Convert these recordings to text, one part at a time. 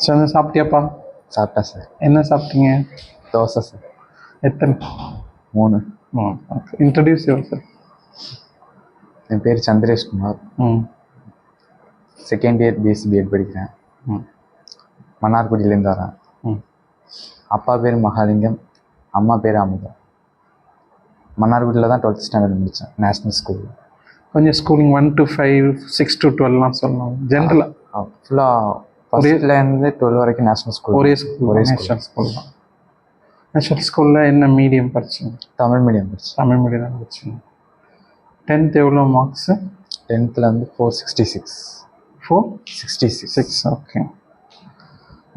Sir சாப்பிட்டியாப்பா? சாப்பிட்டேன் sir. என்ன சாப்பிட்டீங்க? தோசை சார். எத்தனை? 3. ஓகே. Introduce your sir. என் பேர் சந்திரேஷ்குமார். செகண்ட் இயர் பிஎஸ்சி படிக்கிறேன். மன்னார்குடியிலேருந்து வரேன். அப்பா பேர் மகாலிங்கம், அம்மா பேர் அமுதா. மன்னார்குடியில் தான் 12th ஸ்டாண்டர்ட் முடித்தேன், நேஷ்னல் ஸ்கூல். கொஞ்சம் ஸ்கூலிங் 1 to 5, 6 to 12 சொல்லலாம். ஜென்ரலாக ஃபுல்லாக ஃபர்ஸ்ட்லேருந்து 12 வரைக்கும் நேஷ்னல் ஸ்கூல். ஒரே ஸ்கூல் நேஷ்னல் ஸ்கூல் தான். நேஷ்னல் ஸ்கூலில் என்ன மீடியம் படிச்சிங்க? தமிழ் மீடியம் படித்தேன். தமிழ் மீடியம் தான் படிச்சிங்க. 10th எவ்வளோ மார்க்ஸு? 10th 466. 466. ஓகே.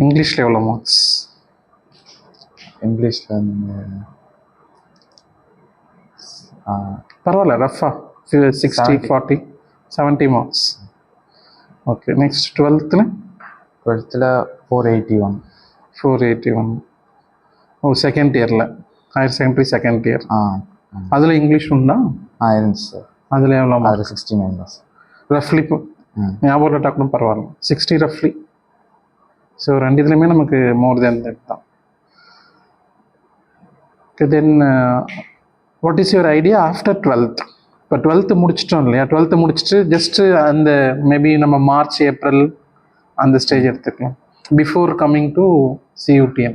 இங்கிலீஷில் எவ்வளோ மார்க்ஸ்? இங்கிலீஷில் பரவாயில்ல, ரஃபா 60, 40, 70 மார்க்ஸ். ஓகே. Next 12th 481. 481. ஓ, செகண்ட் இயரில், ஹையர் செகண்டரி செகண்ட் இயர். அதில் இங்கிலீஷ் உண்டா? இருந்துச்சு சார். அதில் எவ்வளோ? அதில் 69 தான் சார். ரஃப்லி ஞாபகம் டாக்டரும் பரவாயில்ல, 60 ரஃப்லி. ஸோ 2 இதுலையுமே நமக்கு மோர் தேன் தட் தான். Okay. Then what is your idea after 12th? இப்போ 12th முடிச்சிட்டோம் இல்லையா? 12th முடிச்சுட்டு ஜஸ்ட்டு அந்த மேபி நம்ம மார்ச் ஏப்ரல் அந்த ஸ்டேஜ் எடுத்துக்கலாம், பிஃபோர் கம்மிங் டு CUTM.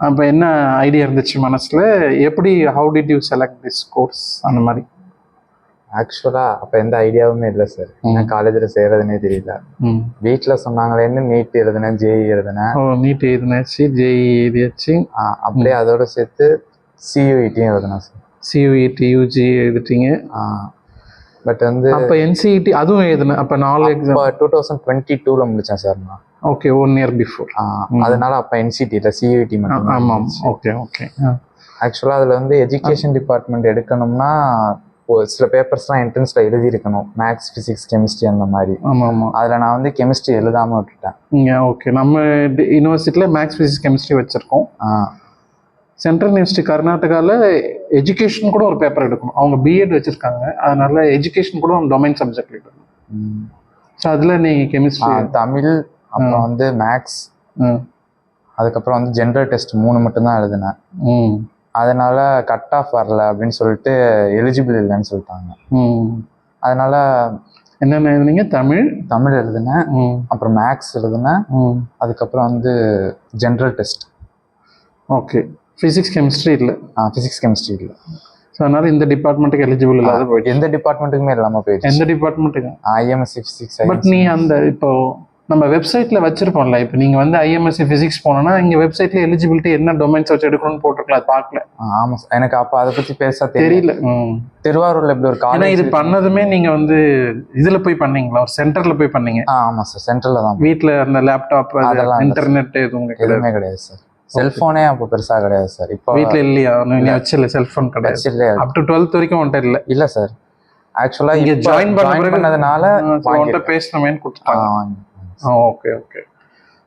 அப்போ என்ன ஐடியா இருந்துச்சு மனசில்? எப்படி, how did you select this course அந்த மாதிரி? ஆக்சுவலாக அப்போ எந்த ஐடியாவுமே இல்லை சார். என்ன காலேஜில் செய்கிறதுனே தெரியல. வீட்டில் சொன்னாங்களேன்னு நீட் எழுதுனேன், ஜேஇ எழுதுனேன். நீட் எழுதினாச்சு, ஜேஇ எழுதியாச்சு. அப்படியே அதோட சேர்த்து CUETயும் எழுதுனேன் சார். CUET UG எழுதிட்டீங்க. பட் வந்து அப்போ NCET அதுவும் எழுதுனேன். அப்போ 4 எக்ஸாம் 2022 முடித்தேன் சார் நான். Okay, 1 year before. அதனால அப்போ NCET இல்லை, CUET மட்டும். ஆமாம். Okay okay. ஆக்சுவலாக அதில் வந்து எஜுகேஷன் டிபார்ட்மெண்ட் எடுக்கணும்னா சில பேப்பர்ஸ்லாம் என்ட்ரன்ஸில் எழுதியிருக்கணும், மேக்ஸ், ஃபிசிக்ஸ், கெமிஸ்ட்ரி அந்த மாதிரி. ஆமாம். அதில் நான் வந்து கெமிஸ்ட்ரி எழுதாமல் விட்டுட்டேன். ஓகே. நம்ம யூனிவர்சிட்டியில் மேக்ஸ், ஃபிசிக்ஸ், கெமிஸ்ட்ரி வச்சுருக்கோம். சென்ட்ரல் யூனிவர்சிட்டி கர்நாடகாவில் எஜுகேஷன் கூட ஒரு பேப்பர் எடுக்கணும். அவங்க பிஎட் வச்சுருக்காங்க, அதனால எஜுகேஷன் கூட ஒரு டொமைன் சப்ஜெக்ட் எடுக்கணும். ஸோ அதில் நீங்கள் கெமிஸ்ட்ரி, தமிழ், அப்புறம் வந்து மேக்ஸ், அதுக்கப்புறம் வந்து ஜென்ரல் டெஸ்ட் 3 மட்டும்தான் எழுதினேன். அதனால கட் ஆஃப் வரல அப்படின்னு சொல்லிட்டு எலிஜிபிள் இல்லைன்னு சொல்லிட்டாங்க. அதனால என்னென்ன எழுதுனீங்க? தமிழ் எழுதினேன், அப்புறம் மேக்ஸ் எழுதினேன், அதுக்கப்புறம் வந்து general test. Okay. Physics chemistry இல்லை? ஃபிசிக்ஸ் கெமிஸ்ட்ரி இல்லை. ஸோ அதனால இந்த டிபார்ட்மெண்ட்டுக்கு எலிஜிபிள் இல்லாத போயிட்டு எந்த டிபார்ட்மெண்ட்டுக்குமே இல்லாமல் போயிடுச்சு. எந்த டிபார்ட்மெண்ட்டுக்கு? IMSc physics. பட் நீ அந்த இப்போ நம்ம வெப்சைட்டில் வச்சிருப்போம்ல, இப்போ நீங்கள் வந்து IMSc ஃபிசிக்ஸ் போனோன்னா இங்கே வெப்சைட்டில் எலிஜிபிலிட்டி என்ன டொமைன்ஸ் வச்சு எடுக்கணும்னு போட்டிருக்கலாம், அது பார்க்கல. ஆமாம் சார், எனக்கு அப்போ அதை பற்றி பேச தெரியல. திருவாரூரில் இப்படி ஒரு காலேஜ் இது பண்ணதுமே நீங்கள் வந்து இதில் போய் பண்ணீங்களா? ஒரு சென்டரில் போய் பண்ணீங்க? ஆமாம் சார், சென்டரில் தான். வீட்டில் அந்த லேப்டாப், அதெல்லாம் இன்டர்நெட் எதுவுமே கிடையாது சார். செல்போனே அப்போ பெருசா கிடையாது சார். இப்போ வீட்டில் இல்லையா? நீ வச்சில்ல செல்ஃபோன் கிடையாது வச்சில்லையா? அப் டு 12th வரைக்கும் உன்ட்ட இல்லை? இல்ல சார், ஆக்சுவலா இங்க இப்போ ஜாயின் பண்ணதுனால உன்ட்ட பேசணுமேன்னு கொடுத்துட்டாங்க. Okay okay.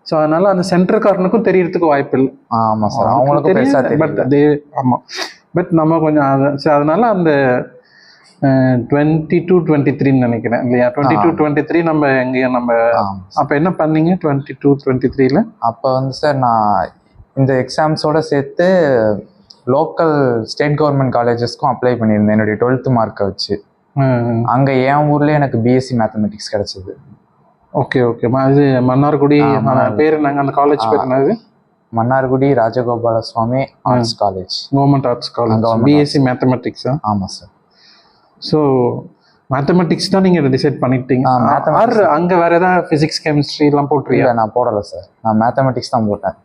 ஸோ அதனால அந்த சென்டர்காரனுக்கும் தெரியறதுக்கு வாய்ப்பு இல்லை. ஆமா சார், அவங்களுக்கும் பெருசா பட் தெரியல. அதே ஆமாம். பட் நம்ம கொஞ்சம் அதனால அந்த 22-23 நினைக்கிறேன் இல்லையா? 22-23 நம்ம எங்கேயும் நம்ம அப்போ என்ன பண்ணீங்க 22-23ல? அப்போ வந்து சார் நான் இந்த எக்ஸாம்ஸோட சேர்த்து லோக்கல் ஸ்டேட் கவர்மெண்ட் காலேஜஸ்க்கும் அப்ளை பண்ணியிருந்தேன் என்னுடைய 12th மார்க்கை வச்சு. அங்கே என் ஊர்லேயே எனக்கு பிஎஸ்சி மேத்தமெட்டிக்ஸ் கிடைச்சது. Okay okay. இது மன்னார்குடி பேர் என்னங்க அந்த காலேஜ் பேர் என்னது? Mannargudi Rajagopala Swamy arts college, government arts college, BSc mathematics. ஆமாம் சார். ஸோ மேத்தமெட்டிக்ஸ் தான் நீங்கள் டிசைட் பண்ணிட்டீங்க? அங்கே வேற ஏதாவது ஃபிசிக்ஸ் கெமிஸ்ட்ரி எல்லாம் போட்டுருக்கீங்க? நான் போடலை சார், நான் மேத்தமெட்டிக்ஸ் தான் போட்டேன்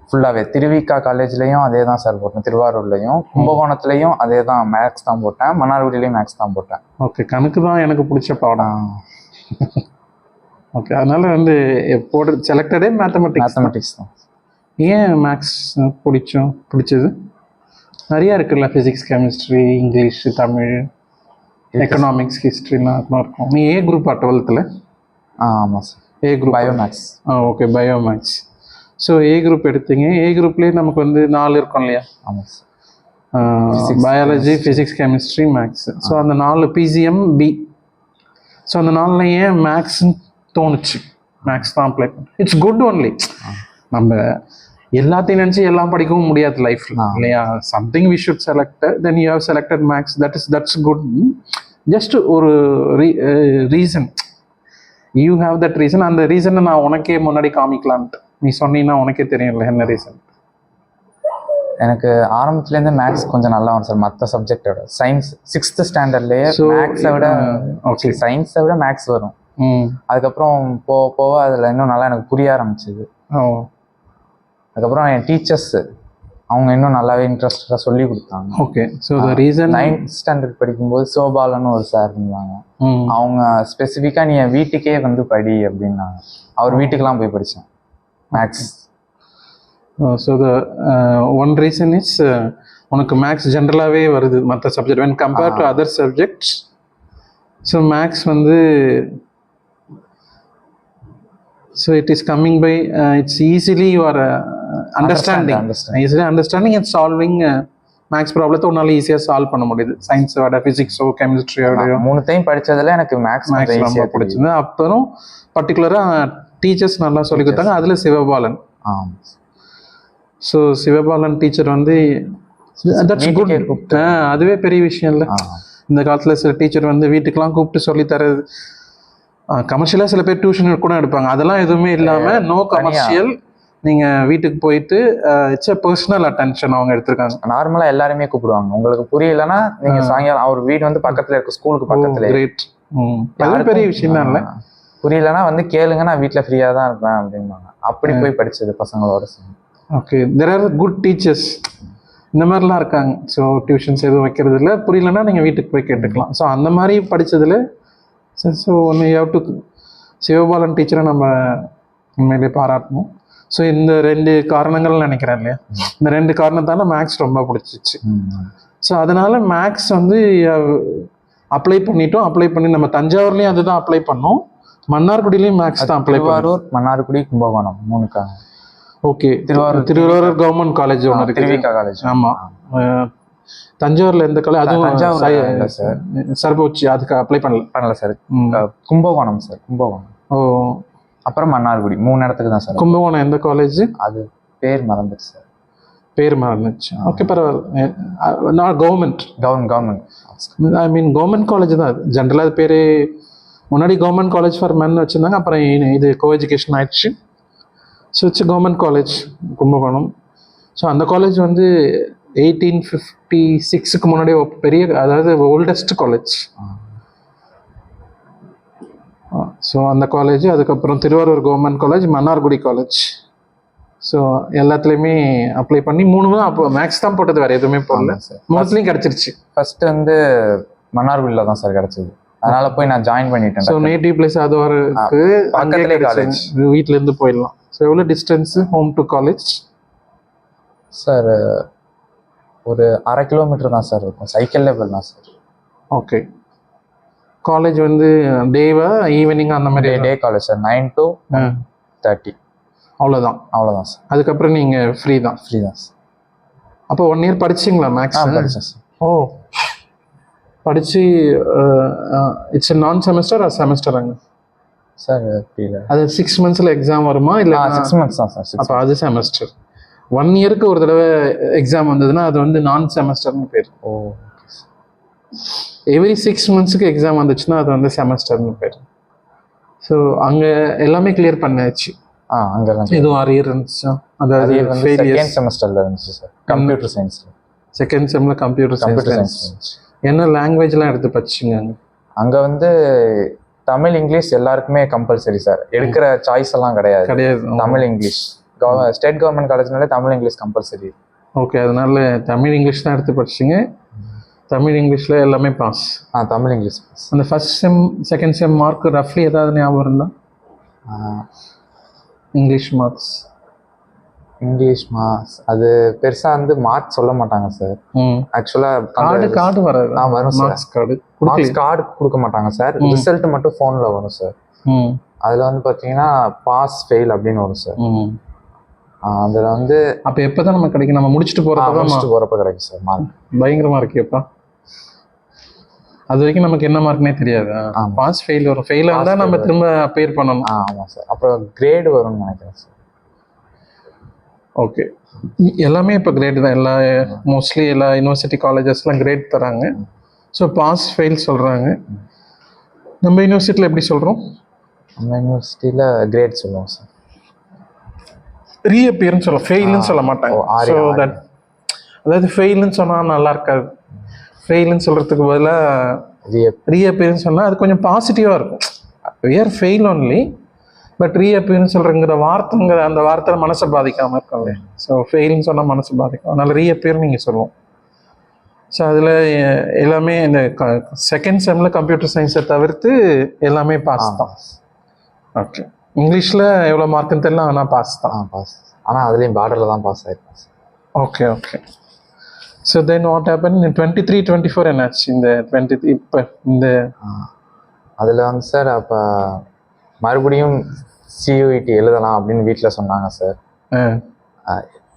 ஃபுல்லாகவே. திருவிக்கா காலேஜ்லேயும் அதே தான் சார் போட்டேன், திருவாரூர்லேயும் கும்பகோணத்துலேயும் அதே தான் மேக்ஸ் தான் போட்டேன், மன்னார்குடியிலையும் மேக்ஸ் தான் போட்டேன். ஓகே, கணக்கு தான் எனக்கு பிடிச்ச பாடம். ஓகே, அதனால வந்து செலக்டடே மேத்தமெட்டிக்ஸ் தான். ஏன் மேக்ஸ் பிடிச்சது? நிறையா இருக்குல்ல, physics chemistry English Tamil economics ஹிஸ்ட்ரிலாம் இருக்கும். நீ ஏ குரூப் 12th? ஆமாம் sir, A group biomaths. Okay, biomaths. So A group எடுத்தீங்க. ஏ குரூப்லேயே நமக்கு வந்து 4 இருக்கும் இல்லையா? ஆமாம் sir, biology physics chemistry maths. So அந்த 4 பிசிஎம் பி. ஸோ அந்த 4ல ஏன் மேக்ஸ்ன்னு தோணுச்சு? மேக்ஸ் தான் அப்ளை பண்ண. It's good only. நம்ம எல்லாத்தையும் நினச்சி எல்லாம் படிக்கவும் முடியாது லைஃப்ல இல்லையா? Something we should select, then you have selected maths, that's good. Just ஒரு reason, you have that reason. அந்த ரீசனை நான் உனக்கே முன்னாடி காமிக்கலான்ட்டு நீ சொன்னீங்கன்னா உனக்கே தெரியும்ல என்ன ரீசன். எனக்கு ஆரம்பத்துலேருந்து மேக்ஸ் கொஞ்சம் நல்லா வரும் சார், மற்ற சப்ஜெக்டோட. சயின்ஸ் 6th ஸ்டாண்டர்ட்லேயே மேக்ஸை விட சயின்ஸை விட மேக்ஸ் வரும். அதுக்கப்புறம் போக போக அதில் இன்னும் நல்லா எனக்கு புரிய ஆரம்பிச்சிது. அதுக்கப்புறம் என் டீச்சர்ஸ் அவங்க இன்னும் நல்லாவே இன்ட்ரெஸ்டாக சொல்லி கொடுத்தாங்க. Okay. So the reason 9th standard படிக்கும்போது சோபாலன்னு ஒரு சார் இருந்தாங்க. அவங்க ஸ்பெசிஃபிக்காக நீ என் வீட்டுக்கே வந்து படி அப்படின்னாங்க. அவர் வீட்டுக்கெல்லாம் போய் படித்தேன் maths. So the one reason is உனக்கு மேக்ஸ் ஜென்ரலாகவே வருது மற்ற subject when compared to other subjects. So maths வந்து so it is coming by it's easily you are understanding and solving maths ப்ராப்ளத்தை உன்னால ஈஸியாக சால்வ் பண்ண முடியுது. சயின்ஸோட ஃபிசிக்ஸோ கெமிஸ்ட்ரியோட 3 டைம் படித்ததில் எனக்கு மேக்ஸ் ரொம்ப பிடிச்சது. அப்புறம் பர்டிகுலராக டீச்சர்ஸ் நல்லா சொல்லி கொடுத்தாங்க. அதில் சிவபாலன். ஸோ சிவபாலன் டீச்சர் வந்து தட்ஸ் குட். அதுவே பெரிய விஷயம் இல்லை இந்த காலத்தில். சில டீச்சர் வந்து வீட்டுக்கெல்லாம் கூப்பிட்டு சொல்லி தரது. கமர்ஷியலாக சில பேர் டியூஷன் கூட எடுப்பாங்க, அதெல்லாம் எதுவுமே இல்லாமல் நோ கமர்ஷியல். நீங்கள் வீட்டுக்கு போயிட்டு இட்ஸ் பர்சனல் அட்டென்ஷன் அவங்க எடுத்திருக்காங்க. நார்மலாக எல்லாருமே கூப்பிடுவாங்க. உங்களுக்கு புரியலன்னா நீங்கள் சாயங்காலம் அவர் வீடு வந்து பக்கத்தில் இருக்கு, ஸ்கூலுக்கு பக்கத்தில். கிரேட். பெரிய விஷயம் தான் இல்லை. புரியலன்னா வந்து கேளுங்க, நான் வீட்டில் ஃப்ரீயாக தான் இருப்பேன் அப்படின்பாங்க. அப்படி போய் படிச்சது பசங்களோட. Okay, there are good teachers இந்த மாதிரிலாம் இருக்காங்க. ஸோ டியூஷன்ஸ் எதுவும் வைக்கிறது இல்லை, புரியலன்னா நீங்கள் வீட்டுக்கு போய் கேட்டுக்கலாம். ஸோ அந்த மாதிரி படித்ததில் ஸோ ஒன்று யூ ஹவ் டு சிவபாலன் டீச்சரை நம்ம உண்மையிலே பாராட்டணும். ஸோ இந்த 2 காரணங்கள் நினைக்கிறேன் இல்லையா? இந்த 2 காரணத்தால் மேக்ஸ் ரொம்ப பிடிச்சிச்சு. ஸோ அதனால மேக்ஸ் வந்து அப்ளை பண்ணிட்டோம். அப்ளை பண்ணி நம்ம தஞ்சாவூர்லேயும் அதுதான் அப்ளை பண்ணோம், மன்னார்குடியிலையும் மேக்ஸ் தான் apply. Thiruvarur, Mannargudi, Kumbakonam 3 okay. Thiruvarur government college ஒன்று இருக்கு, திருவிக்கா காலேஜ். ஆமாம். தஞ்சாவூர்ல எந்த காலேஜ்? அதுவும் சார் சர்போச்சி, அதுக்கு அப்ளை பண்ணல சார். கும்பகோணம் சார், கும்பகோணம். ஓ, அப்புறம் மன்னார்குடி 3 இடத்துக்கு தான் சார். கும்பகோணம் எந்த காலேஜ்? அது பேர் மறந்துச்சு சார். பேர் மறந்துச்சு. ஓகே, பரவாயில்ல. நான் government I mean government college தான் அது. ஜென்ரலாக அது பேர் முன்னாடி கவர்மெண்ட் காலேஜ் ஃபார் மென் வச்சுருந்தாங்க, அப்புறம் இது கோ எஜுகேஷன் ஆயிடுச்சு. So it's government college Kumbakonam. So அந்த காலேஜ் வந்து 1856க்கு முன்னாடி பெரிய, அதாவது ஓல்டஸ்ட் காலேஜ். ஸோ அந்த காலேஜ். அதுக்கப்புறம் Thiruvarur government college, Mannargudi college. So எல்லாத்துலேயுமே அப்ளை பண்ணி 3 தான் அப்போ மேக்ஸ் தான் போட்டது, வேறு எதுவுமே போடல. 3த்துலேயும் கிடச்சிருச்சு. ஃபர்ஸ்ட் வந்து மன்னார்குடியில் தான் சார் கிடச்சிது, அதனால போய் நான் ஜாயின் பண்ணிட்டேன். ஸோ நேட்டிவ் பிளேஸ் அது பக்கத்துலேயே காலேஜ், வீட்டிலேருந்து போயிடலாம். ஸோ எவ்வளோ distance home to college? Sir ஒரு 1/2 கிலோமீட்டர் தான் சார் இருக்கும், சைக்கிள் லேபிள் தான் சார். ஓகே. காலேஜ் வந்து டேவா ஈவினிங் அந்த மாதிரி? Day college sir, 9 to 30. அவ்வளோதான். அவ்வளோதான் சார். அதுக்கப்புறம் நீங்கள் ஃப்ரீ தான்? ஃப்ரீ தான் சார். அப்போ 1 இயர் படிச்சிங்களா மேக்ஸ்? படித்தேன் சார். ஓ, படித்து இட்ஸ் நான் செமஸ்டர் ஆர் செமஸ்டராங்க சார்? புரியல. அது 6 months எக்ஸாம் வருமா இல்லை? 6 months தான் சார். அப்போ அது செமஸ்டர். 1 இயருக்கு ஒரு தடவை எக்ஸாம் வந்ததுன்னா அது வந்து நான் செமஸ்டர்னு பேர். ஓ. எவ்ரி 6 months எக்ஸாம் வந்துச்சுன்னா அது வந்து செமஸ்டர்னு பேர். ஸோ அங்கே எல்லாமே கிளியர் பண்ணாச்சு. அங்கெல்லாம் எதுவும் அரியர் இருந்துச்சா? அதாவது செகண்ட் செமஸ்டர்ல இருந்துச்சு சார், கம்ப்யூட்டர் சயின்ஸ்ல. செகண்ட் செம்ல கம்ப்யூட்டர் சயின்ஸ். என்ன லாங்குவேஜ்லாம் எடுத்து படிச்சிங்க அங்கே வந்து? தமிழ் இங்கிலீஷ் எல்லாருக்குமே கம்பல்சரி சார், எடுக்கிற சாய்ஸ் எல்லாம் கிடையாது. தமிழ் இங்கிலீஷ். ஸ்டேட் கவர்மெண்ட் காலேஜ்னாலே தமிழ் இங்கிலீஷ் கம்பல்சரி. ஓகே, அதனால தமிழ் இங்கிலீஷ் தான் எடுத்து படிச்சிங்க. தமிழ் இங்கிலீஷில் எல்லாமே பாஸ்? Tamil English pass. அந்த first sem second sem mark ரஃப்லி ஏதாவது ஞாபகம் இருந்தா? இங்கிலீஷ் மார்க்ஸ் அது பெருசாக வந்து மார்க் சொல்ல மாட்டாங்க சார். ஆக்சுவலாக கார்டு வராது? வரும் சார். கார்டு கொடுக்க மாட்டாங்க சார், ரிசல்ட் மட்டும் ஃபோனில் வரும் சார். அதில் வந்து பார்த்தீங்கன்னா பாஸ் ஃபெயில் அப்படின்னு வரும் சார். அதில் வந்து அப்போ எப்போ தான் நமக்கு கிடைக்கும்? நம்ம முடிச்சுட்டு போகிறப்ப கிடைக்கும் சார் மார்க். பயங்கரமாக இருக்கேப்பா. அது வரைக்கும் நமக்கு என்ன மார்க்னே தெரியாது. பாஸ் ஃபெயில் வரும். ஃபெயில் வந்தால் நம்ம திரும்ப அப்பியர் பண்ணணும். ஆமாம் சார். அப்புறம் கிரேடு வரும்னு நினைக்கிறேன் சார். ஓகே, எல்லாமே இப்போ கிரேட் தான். மோஸ்ட்லி எல்லா யூனிவர்சிட்டி காலேஜஸ்லாம் கிரேட் தராங்க. ஸோ பாஸ் ஃபெயில் சொல்கிறாங்க. நம்ம யூனிவர்சிட்டியில் எப்படி சொல்கிறோம்? நம்ம யூனிவர்சிட்டியில் கிரேட் சொல்லுவோம் சார். ரீஅப்பியர்னு சொல்ல, ஃபெயில்னு சொல்ல மாட்டாங்க. ஸோ தட் அதாவது ஃபெயில்னு சொன்னால் நல்லா இருக்காது. ஃபெயில்னு சொல்கிறதுக்கு பதிலாக ரீஅப்பியர்னு சொன்னால் அது கொஞ்சம் பாசிட்டிவாக இருக்கும். we are fail only, but ரீஅப்பியர்னு சொல்கிறங்கிற அந்த வார்த்தை மனசை பாதிக்காமல் இருக்கும் இல்லையா? ஸோ ஃபெயில்னு சொன்னால் மனசை பாதிக்கும். அதனால் ரீஅப்பியர் நீங்கள் சொல்லுவோம். ஸோ அதில் எல்லாமே இந்த செகண்ட் செம்மில் கம்ப்யூட்டர் சயின்ஸை தவிர்த்து எல்லாமே பாஸ் தான். ஓகே, இங்கிலீஷில் எவ்வளோ மார்க்குன்னு தெரியல, ஆனால் பாஸ் தான். பாஸ். ஆனால் அதுலேயும் பார்டரில் தான் பாஸ் ஆகிருக்கேன். Okay okay. So then what happen 23, 24 என்னாச்சு? இந்த 23 இப்போ இந்த அதில் வந்து சார் அப்போ மறுபடியும் சியூஇடி எழுதலாம் அப்படின்னு வீட்டில் சொன்னாங்க சார்.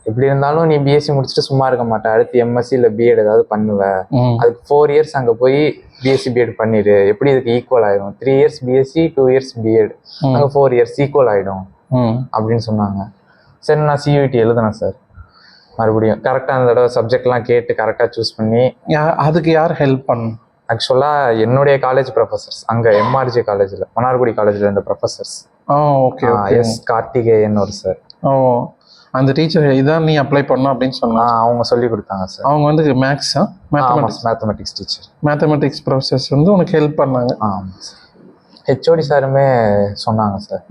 எப்படி இருந்தாலும் நீ பிஎஸ்சி முடிச்சுட்டு சும்மா இருக்க மாட்டேன், அடுத்து எம்எஸ்சி இல்லை பிஎட் ஏதாவது பண்ணுவேன், அதுக்கு 4 years அங்கே போய் பிஎஸ்சி பிஎட் பண்ணிடு, எப்படி இதுக்கு ஈக்குவல் ஆகிடும். 3 years பிஎஸ்சி 2 years பிஎட், அங்கே 4 years ஈக்குவல் ஆகிடும் அப்படின்னு சொன்னாங்க. சரி, நான் சியூஇடி எழுதினேன் சார். மறுபடியும் கரெக்டாக அந்த தடவை சப்ஜெக்ட்லாம் கேட்டு கரெக்டாக சூஸ் பண்ணி. அதுக்கு யார் ஹெல்ப் பண்ணும்? ஆக்சுவலாக என்னுடைய காலேஜ் ப்ரொஃபஸர்ஸ், அங்கே எம்ஆர்ஜி காலேஜில், மன்னார்குடி காலேஜில் இருந்த ப்ரொஃபஸர்ஸ். ஓகே. எஸ் கார்த்திகேயன் ஒரு சார். அந்த டீச்சர் இதான் நீ அப்ளை பண்ணணும் அப்படின்னு சொன்னா அவங்க சொல்லி கொடுத்தாங்க சார். அவங்க வந்து மேத்தமெட்டிக்ஸ் டீச்சர், மேத்தமெட்டிக்ஸ் ப்ரொஃபஸர்ஸ் வந்து உனக்கு ஹெல்ப் பண்ணாங்க. ஹெச்ஓடி சாருமே சொன்னாங்க சார்,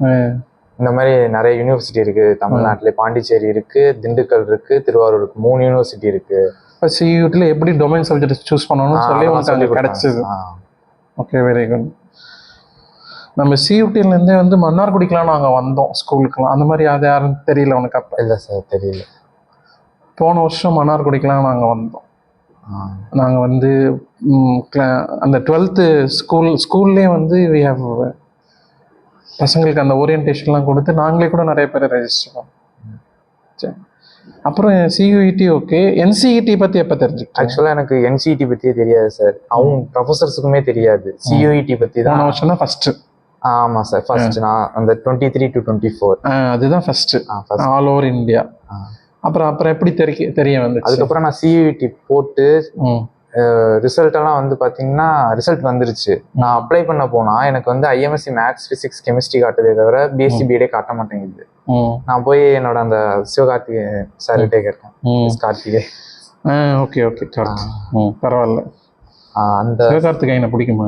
இந்த மாதிரி நிறைய யூனிவர்சிட்டி இருக்கு தமிழ்நாட்டில், பாண்டிச்சேரி இருக்கு, திண்டுக்கல் இருக்கு, திருவாரூர் இருக்கு, 3 யூனிவர்சிட்டி இருக்கு. இப்போ சியூடியில் எப்படி டொமைன் சப்ஜெக்ட் சூஸ் பண்ணணும்னு சொல்லி உனக்கு அங்கே கிடைச்சது. Okay, very good. நம்ம சியூடிலேருந்தே வந்து மன்னார்குடிக்கெலாம் நாங்கள் வந்தோம் ஸ்கூலுக்குலாம். அந்த மாதிரி அது யாரும் தெரியல உனக்கு அப்போ? இல்லை சார், தெரியல. போன வருஷம் மன்னார்குடிக்கெலாம் நாங்கள் வந்தோம். நாங்கள் வந்து அந்த 12th ஸ்கூல்லே வந்து வி ஹேவ் பசங்களுக்கு அந்த ஓரியன்டேஷன்லாம் கொடுத்து நாங்களே கூட நிறைய பேரை ரெஜிஸ்டர் பண்ணோம். சரி, அப்புறம் சியூஇடி. ஓகே, என்சிஇடி பற்றி எப்போ தெரிஞ்சுக்கிட்டேன்? ஆக்சுவலாக எனக்கு என்சிஇடி பற்றியே தெரியாது சார், அவங்க ப்ரொஃபஸர்ஸுக்குமே தெரியாது. சியூஇடி பற்றி தான் போன வருஷம் தான் ஃபஸ்ட்டு. ஆமாம் சார், ஃபர்ஸ்ட் நான் அந்த 23 to 24 அதுதான் ஃபஸ்ட்டு ஆல் ஓவர் இந்தியா. அப்புறம் எப்படி தெரிய வந்துச்சு? அதுக்கப்புறம் நான் சியூஇடி போட்டு ரிசல்ட்டெல்லாம் வந்து பார்த்தீங்கன்னா ரிசல்ட் வந்துருச்சு. நான் அப்ளை பண்ண போனால் எனக்கு வந்து ஐஎம்எஸ்சி மேக்ஸ் ஃபிசிக்ஸ் கெமிஸ்ட்ரி காட்டுதே தவிர பிஎஸ்சி பிஎடே காட்ட மாட்டேங்குது. நான் போய் என்னோட அந்த சிவகார்த்திகே சார்கிட்டே கேட்டேன். கார்த்திகே. ஓகே ஓகே, பரவாயில்ல. அந்த சிவகார்த்திகேயனை பிடிக்குமா?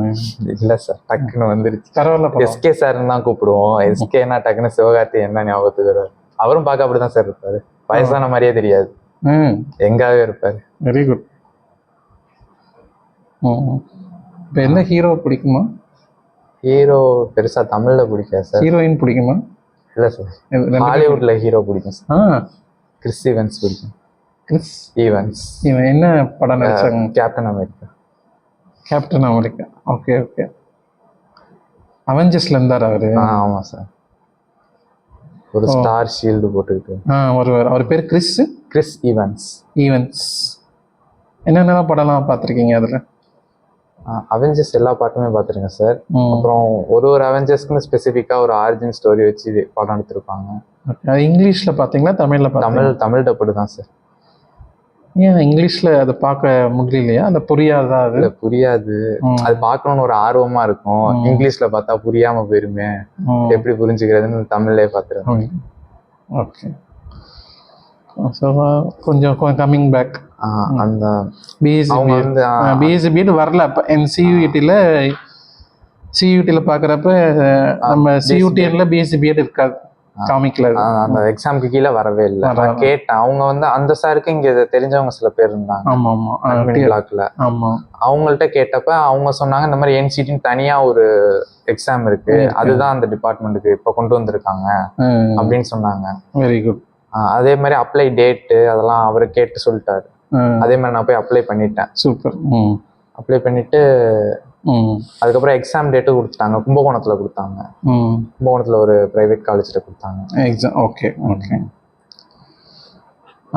இல்லை சார், டக்குன்னு வந்துருச்சு. பரவாயில்ல, எஸ்கே சார்ன்னு தான் கூப்பிடுவோம். எஸ்கேனா டக்குன்னு சிவகார்த்திகேயன் என்ன ஞாபகத்துக்கு வரும். அவரும் பார்க்க அப்படிதான் சார் இருப்பாரு, வயசான மாதிரியே தெரியாது, எங்காவே இருப்பாரு. Very good. இப்போ எந்த ஹீரோ பிடிக்குமா? ஹீரோ பெருசா தமிழ்ல பிடிக்காது சார். ஹீரோயின் பிடிக்குமா? இல்லை சார், ஹாலிவுட்ல ஹீரோ பிடிக்கும் சார். கிறிஸ் ஈவன்ஸ் பிடிக்கும். Chris Evans. இவன் என்ன படம் நடிச்சாங்க? Captain America. Captain America. Okay okay. அவெஞ்சர்ஸ்ல இருந்தார் அவரு. ஆமா சார். ஒரு ஸ்டார் ஷீல்டு போட்டுக்கிட்டு. வருவார். அவர் பேர் கிறிஸ் ஈவன்ஸ். என்னென்ன படம்லாம் பார்த்துருக்கீங்க அதில்? அவெஞ்சர்ஸ் எல்லா பாட்டுமே பார்த்துருக்கேன் சார். அப்புறம் ஒரு அவெஞ்சர்ஸ்க்குன்னு ஸ்பெசிஃபிக்காக ஒரு ஆரிஜின் ஸ்டோரி வச்சு படம் எடுத்திருப்பாங்க. அது இங்கிலீஷில் பார்த்தீங்களா தமிழில்? தமிழ் டப்புடு தான் சார். ஏன் இங்கிலீஷில் அதை பார்க்க முடியலையா? அந்த புரியாதா? அது புரியாது. அது பார்க்கணும்னு ஒரு ஆர்வமா இருக்கும். இங்கிலீஷ்ல பார்த்தா புரியாம போயிருமே, எப்படி புரிஞ்சுக்கிறதுன்னு தமிழ்லயே பார்த்துருவேன். ஓகே. ஸோ கொஞ்சம் கம்மிங் பேக் அந்த பிஎஸ்சி வரல அப்போ சியூடியில் பார்க்குறப்ப நம்ம சியூடிஎன்ல பிஎஸ்சி பிஎட் இருக்காது, காமிக்கல. அந்த எக்ஸாமுக்கு கீழே வரவே இல்லை. நான் கேட்டேன். அவங்க அந்த சாருக்கு இங்க தெரிஞ்சவங்க சில பேர் இருந்தாங்க. ஆமா ஆமா. பிளாக்ல. ஆமா. அவங்கள்ட்ட கேட்டப்ப அவங்க சொன்னாங்க இந்த மாதிரி என்சிடின்னு தனியா ஒரு எக்ஸாம் இருக்கு, அதுதான் அந்த டிபார்ட்மெண்ட்டுக்கு இப்ப கொண்டு வந்திருக்காங்க அப்படின்னு சொன்னாங்க. Very good. அதே மாதிரி அப்ளை டேட்டு அதெல்லாம் அவரு கேட்டு சொல்லிட்டாரு. அதே மாதிரி நான் போய் அப்ளை பண்ணிட்டேன். சூப்பர். அப்ளை பண்ணிட்டு அதுக்கப்புறம் எக்ஸாம் டேட்டு கொடுத்துட்டாங்க. கும்பகோணத்துல கொடுத்தாங்க. கும்பகோணத்துல ஒரு பிரைவேட் காலேஜ்ல கொடுத்தாங்க எக்ஸாம். Okay okay.